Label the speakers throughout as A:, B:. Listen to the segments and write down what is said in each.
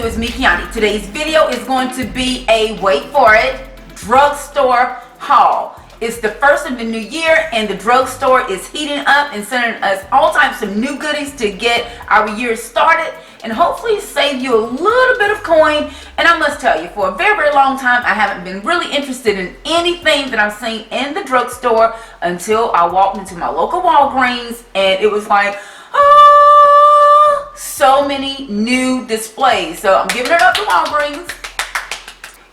A: so it's me, Kiani. Today's video is going to be a, wait for it, drugstore haul. It's the first of the new year and the drugstore is heating up and sending us all types of new goodies to get our year started and hopefully save you a little bit of coin. And I must tell you, for a very, very long time, I haven't been really interested in anything that I'm seeing in the drugstore until I walked into my local Walgreens and it was like, oh, so many new displays. So I'm giving it up to Walgreens.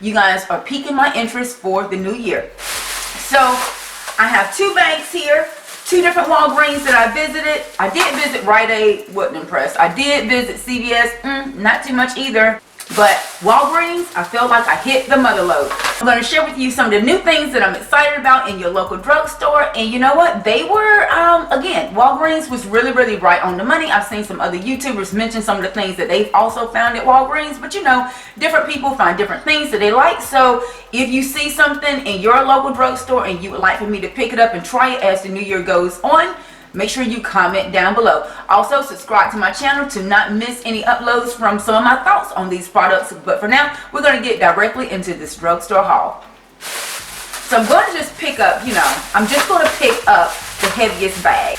A: You guys are piquing my interest for the new year. So I have two bags here, two different Walgreens that I visited. I did visit Rite Aid, wasn't impressed. I did visit CVS, not too much either. But Walgreens, I feel like I hit the mother lode. I'm going to share with you some of the new things that I'm excited about in your local drugstore. And you know what? They were, again, Walgreens was really, really right on the money. I've seen some other YouTubers mention some of the things that they've also found at Walgreens. But you know, different people find different things that they like. So if you see something in your local drugstore and you would like for me to pick it up and try it as the new year goes on, make sure you comment down below. Also, subscribe to my channel to not miss any uploads from some of my thoughts on these products. But for now, we're going to get directly into this drugstore haul. So I'm going to just pick up, I'm just going to pick up the heaviest bag.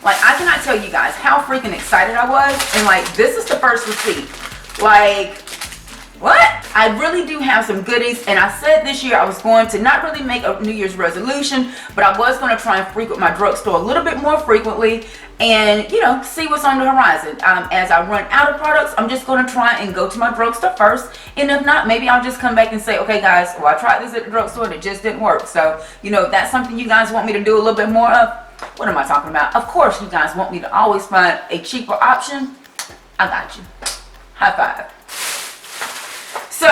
A: Like, I cannot tell you guys how freaking excited I was. And like, this is the first receipt. Like, what? I really do have some goodies, and I said this year I was going to not really make a New Year's resolution, but I was going to try and frequent my drugstore a little bit more frequently and, see what's on the horizon. As I run out of products, I'm just going to try and go to my drugstore first, and if not, maybe I'll just come back and say, okay guys, well, I tried this at the drugstore and it just didn't work. So, if that's something you guys want me to do a little bit more of, what am I talking about? Of course, you guys want me to always find a cheaper option. I got you. High five. So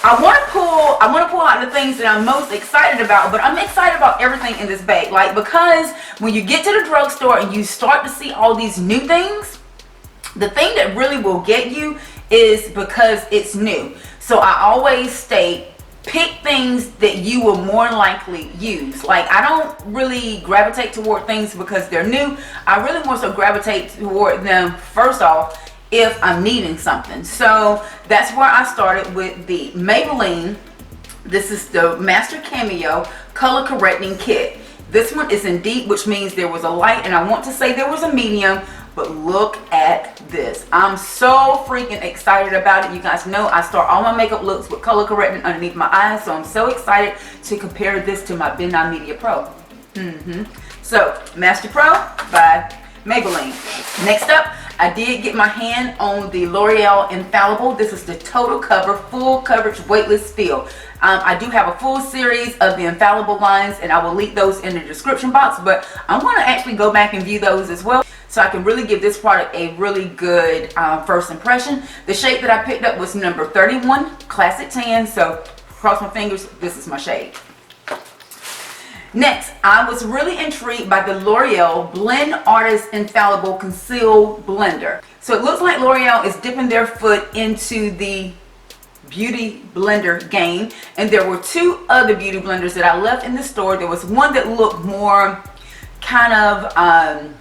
A: I want to pull out the things that I'm most excited about, but I'm excited about everything in this bag. Like, because when you get to the drugstore and you start to see all these new things, the thing that really will get you is because it's new. So I always state, pick things that you will more likely use. Like, I don't really gravitate toward things because they're new. I really more so gravitate toward them, first off, if I'm needing something. So that's where I started with the Maybelline. This is the Master Cameo Color Correcting Kit. This one is in deep, which means there was a light, and I want to say there was a medium, but look at this. I'm so freaking excited about it. You guys know I start all my makeup looks with color correcting underneath my eyes, so I'm so excited to compare this to my Ben Nye Media Pro. So, Master Pro by Maybelline. Next up, I did get my hand on the Loreal Infallible. This is the total cover, full coverage, weightless feel. I do have a full series of the Infallible lines, and I will link those in the description box, but I'm going to actually go back and view those as well, so I can really give this product a really good first impression. The shade that I picked up was number 31, Classic Tan, so cross my fingers, this is my shade. Next, I was really intrigued by the L'Oreal Blend Artist Infallible Conceal Blender. So it looks like L'Oreal is dipping their foot into the beauty blender game. And there were two other beauty blenders that I left in the store. There was one that looked more kind of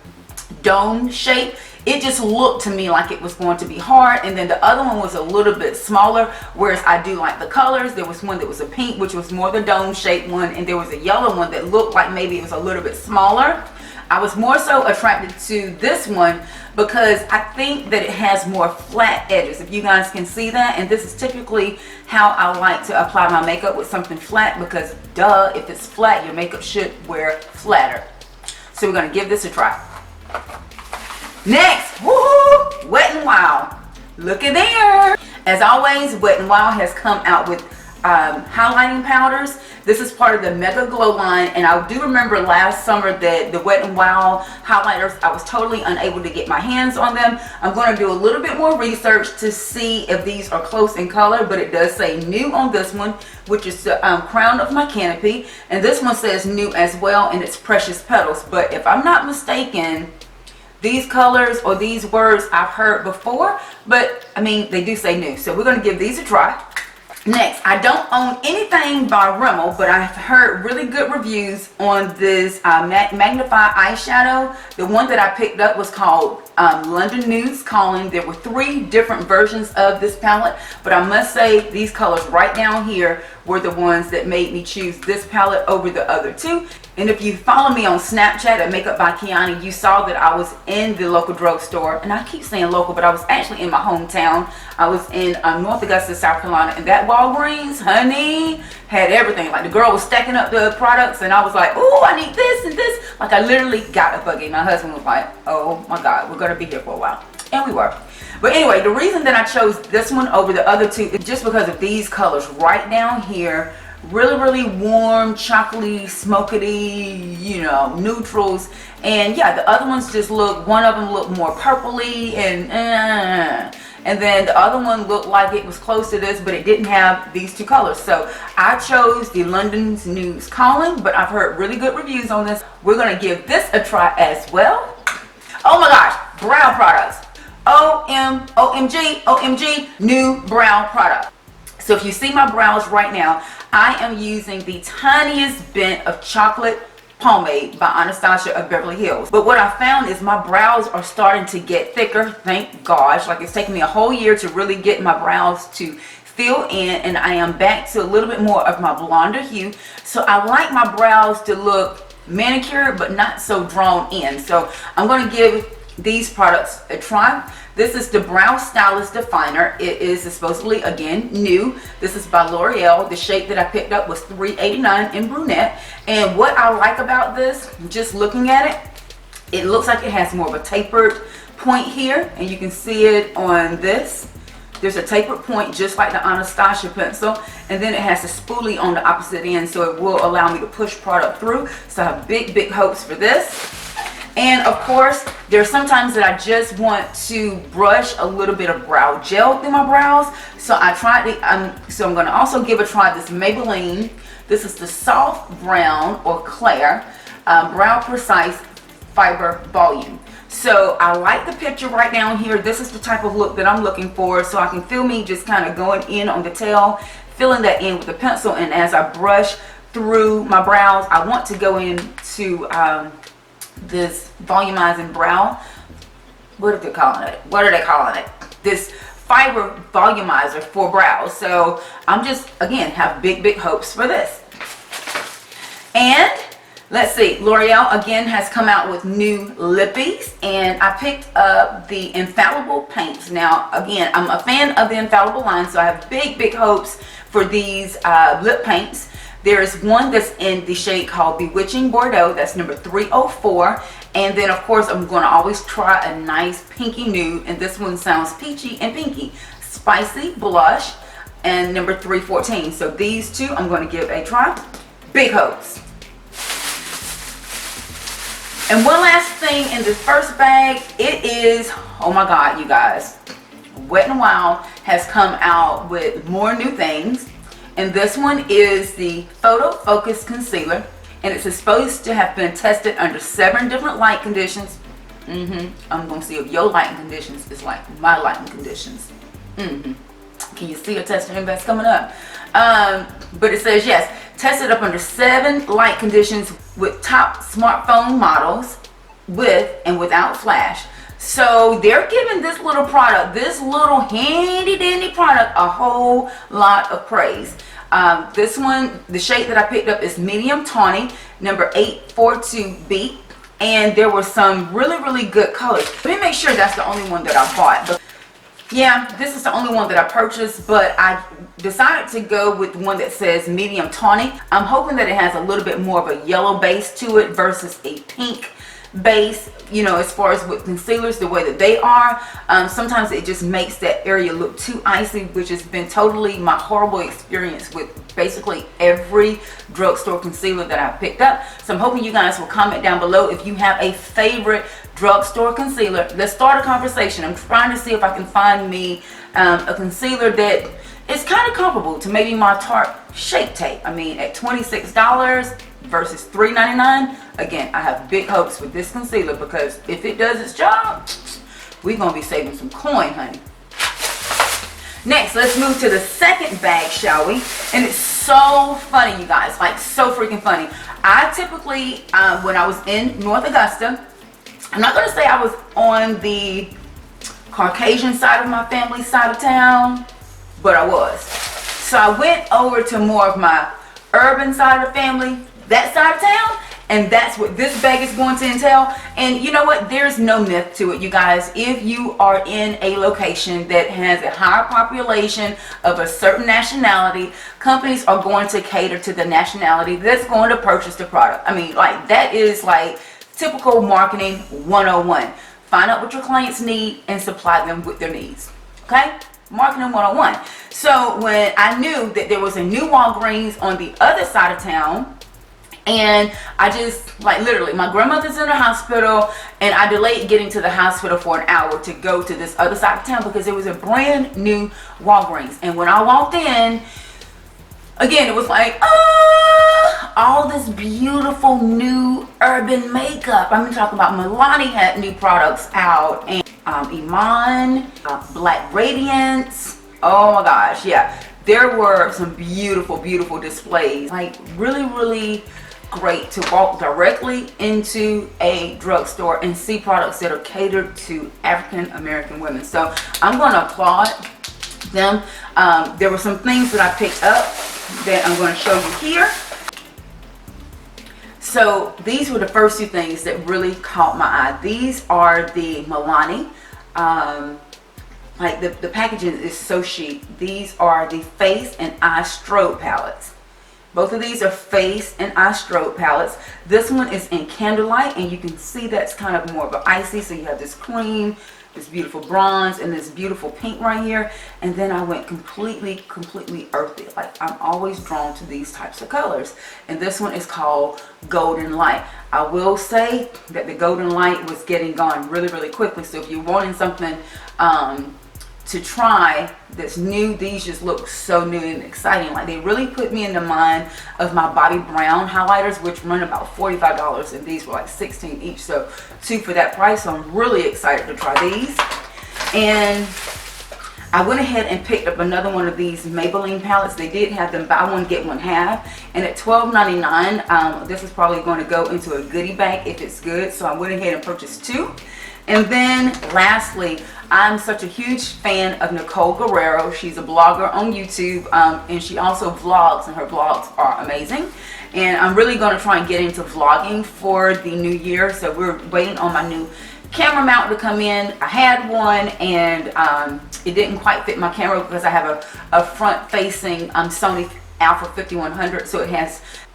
A: dome shape. It just looked to me like it was going to be hard. And then the other one was a little bit smaller, whereas I do like the colors. There was one that was a pink, which was more the dome shaped one, and there was a yellow one that looked like maybe it was a little bit smaller. I was more so attracted to this one because I think that it has more flat edges, if you guys can see that. And this is typically how I like to apply my makeup, with something flat, because duh, if it's flat, your makeup should wear flatter. So we're going to give this a try. Next, woohoo, Wet n Wild. Look at there. As always, Wet n Wild has come out with highlighting powders. This is part of the Mega Glow line, and I do remember last summer that the Wet n Wild highlighters, I was totally unable to get my hands on them. I'm going to do a little bit more research to see if these are close in color, but it does say new on this one, which is the crown of my canopy, and this one says new as well, and it's Precious Petals. But if I'm not mistaken, these colors or these words I've heard before, but I mean, they do say new. So we're going to give these a try. Next, I don't own anything by Rimmel, but I've heard really good reviews on this Magnify eyeshadow. The one that I picked up was called London Nudes Calling. There were 3 different versions of this palette, but I must say these colors right down here were the ones that made me choose this palette over the other 2. And if you follow me on Snapchat at MakeUPbyKiani, you saw that I was in the local drugstore. And I keep saying local, but I was actually in my hometown. I was in North Augusta, South Carolina. And that Walgreens, honey, had everything. Like the girl was stacking up the products and I was like, oh, I need this and this. Like I literally got a buggy. My husband was like, oh my God, we're going to be here for a while. And we were. But anyway, the reason that I chose this one over the other 2 is just because of these colors right down here. Really warm, chocolatey, smoky, you know, neutrals. And yeah, the other ones just look, one of them looked more purpley and then the other one looked like it was close to this, but it didn't have these 2 colors. So I chose the London's Nudes Calling, but I've heard really good reviews on this. We're going to give this a try as well. Oh my gosh, brow products. OMG, new brow product. So if you see my brows right now, I am using the tiniest bit of chocolate pomade by Anastasia of Beverly Hills. But what I found is my brows are starting to get thicker, thank gosh. Like it's taken me a whole year to really get my brows to fill in, and I am back to a little bit more of my blonder hue. So I like my brows to look manicured but not so drawn in. So I'm going to give these products a try. This is the Brow Stylist Definer. It is supposedly, again, new. This is by L'Oreal. The shade that I picked up was $3.89 in brunette. And what I like about this, just looking at it, it looks like it has more of a tapered point here. And you can see it on this. There's a tapered point just like the Anastasia pencil. And then it has a spoolie on the opposite end, so it will allow me to push product through. So I have big hopes for this. And of course, there's sometimes that I just want to brush a little bit of brow gel through my brows. So I tried the, so I'm going to also give a try this Maybelline. This is the Soft Brown or Claire Brow Precise Fiber Volume. So I like the picture right down here. This is the type of look that I'm looking for. So I can feel me just kind of going in on the tail, filling that in with the pencil. And as I brush through my brows, I want to go into this volumizing brow, what are they calling it? This fiber volumizer for brows. So I'm just, again, have big hopes for this. And let's see, L'Oreal again has come out with new lippies, and I picked up the Infallible Paints. Now again, I'm a fan of the Infallible line, so I have big hopes for these lip paints. There's one that's in the shade called Bewitching Bordeaux. That's number 304. And then, of course, I'm going to always try a nice pinky nude. And this one sounds peachy and pinky. Spicy Blush and number 314. So these 2 I'm going to give a try. Big hopes. And one last thing in this first bag. It is, oh my God, you guys. Wet n Wild has come out with more new things. And this one is the Photo Focus Concealer. And it's supposed to have been tested under 7 different light conditions. I'm going to see if your lighting conditions is like my lighting conditions. Can you see a testing index coming up? But it says, yes, tested up under 7 light conditions with top smartphone models with and without flash. So they're giving this little product, this little handy dandy product, a whole lot of praise. This one, the shade that I picked up is Medium Tawny, number 842B. And there were some really good colors. Let me make sure that's the only one that I bought. But yeah, this is the only one that I purchased, but I decided to go with one that says Medium Tawny. I'm hoping that it has a little bit more of a yellow base to it versus a pink base, you know, as far as with concealers, the way that they are. Sometimes it just makes that area look too icy, which has been totally my horrible experience with basically every drugstore concealer that I've picked up. So I'm hoping you guys will comment down below if you have a favorite drugstore concealer. Let's start a conversation. I'm trying to see if I can find me a concealer that is kind of comparable to maybe my Tarte Shape Tape. I mean, at $26 versus $3.99. Again, I have big hopes with this concealer because if it does its job, we're going to be saving some coin, honey. Next, let's move to the second bag, shall we? And it's so funny, you guys, like so freaking funny. I typically, when I was in North Augusta, I'm not going to say I was on the Caucasian side of my family's side of town, but I was. So I went over to more of my urban side of the family, that side of town, and that's what this bag is going to entail. And you know what? There's no myth to it, you guys. If you are in a location that has a higher population of a certain nationality, companies are going to cater to the nationality that's going to purchase the product. I mean, like, that is like typical marketing 101. Find out what your clients need and supply them with their needs. Okay? Marketing 101. So when I knew that there was a new Walgreens on the other side of town, and I just, like, literally, my grandmother's in the hospital, and I delayed getting to the hospital for an hour to go to this other side of town because it was a brand new Walgreens. And when I walked in, again, it was like, all this beautiful new urban makeup. I'm talking about Milani had new products out, and Iman, Black Radiance. Oh my gosh, yeah. There were some beautiful, beautiful displays. Like, really, really great to walk directly into a drugstore and see products that are catered to African American women. So I'm going to applaud them. There were some things that I picked up that I'm going to show you here. So these were the first two things that really caught my eye. These are the Milani. Like, the packaging is so chic. These are the face and eye strobe palettes. Both of these are face and eye strobe palettes. This one is in Candlelight, and you can see that's kind of more of an icy. So you have this cream, this beautiful bronze, and this beautiful pink right here. And then I went completely earthy. Like, I'm always drawn to these types of colors. And this one is called Golden Light. I will say that the Golden Light was getting gone really, really quickly. So if you're wanting something to try that's new, these just look so new and exciting. Like, they really put me in the mind of my Bobbi Brown highlighters, which run about $45, and these were like $16 each, so 2 for that price. So I'm really excited to try these. And I went ahead and picked up another one of these Maybelline palettes. They did have them buy one get one half, and at $12.99, this is probably going to go into a goodie bag if it's good. So I went ahead and purchased 2. And then lastly, I'm such a huge fan of Nicole Guerrero. She's a blogger on YouTube, and she also vlogs, and her vlogs are amazing. And I'm really going to try and get into vlogging for the new year. So we're waiting on my new camera mount to come in. I had one, and it didn't quite fit my camera because I have a front-facing Sony Alpha 5100,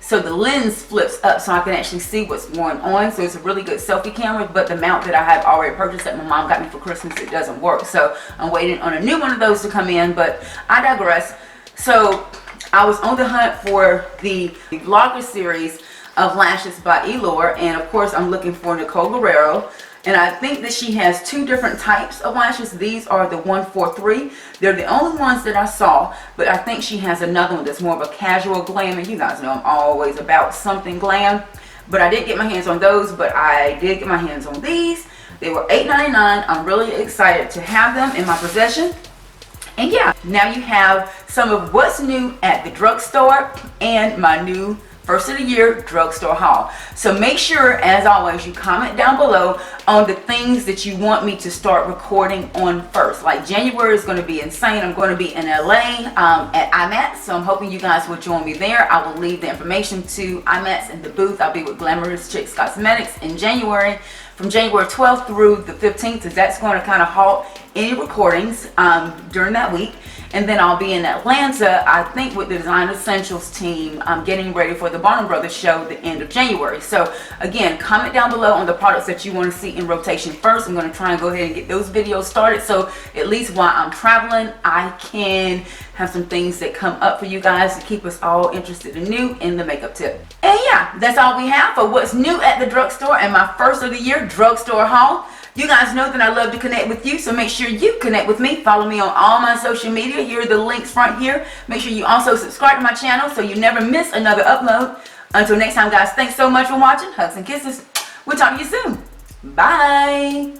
A: so the lens flips up so I can actually see what's going on. So it's a really good selfie camera, but the mount that I have already purchased that my mom got me for Christmas, it doesn't work. So I'm waiting on a new one of those to come in, but I digress. So I was on the hunt for the vlogger series of lashes by Elore, and of course I'm looking for Nicole Guerrero. And I think that she has 2 different types of lashes. These are the 143. They're the only ones that I saw, but I think she has another one that's more of a casual glam. And you guys know I'm always about something glam. But I didn't get my hands on those, but I did get my hands on these. They were $8.99. I'm really excited to have them in my possession. And yeah, now you have some of what's new at the drugstore and my new first of the year drugstore haul. So make sure, as always, you comment down below on the things that you want me to start recording on first. Like, January is going to be insane. I'm going to be in LA at IMATS, so I'm hoping you guys will join me there. I will leave the information to IMATS in the booth. I'll be with Glamorous Chicks Cosmetics in January, from January 12th through the 15th, because that's going to kind of halt any recordings during that week. And then I'll be in Atlanta, I think, with the Design Essentials team. I'm getting ready for the Barnum Brothers show the end of January. So again, comment down below on the products that you want to see in rotation first. I'm going to try and go ahead and get those videos started, so at least while I'm traveling, I can have some things that come up for you guys to keep us all interested and new in the makeup tip. And yeah, that's all we have for what's new at the drugstore and my first of the year drugstore haul. You guys know that I love to connect with you, so make sure you connect with me. Follow me on all my social media. Here are the links right here. Make sure you also subscribe to my channel so you never miss another upload. Until next time, guys, thanks so much for watching. Hugs and kisses. We'll talk to you soon. Bye.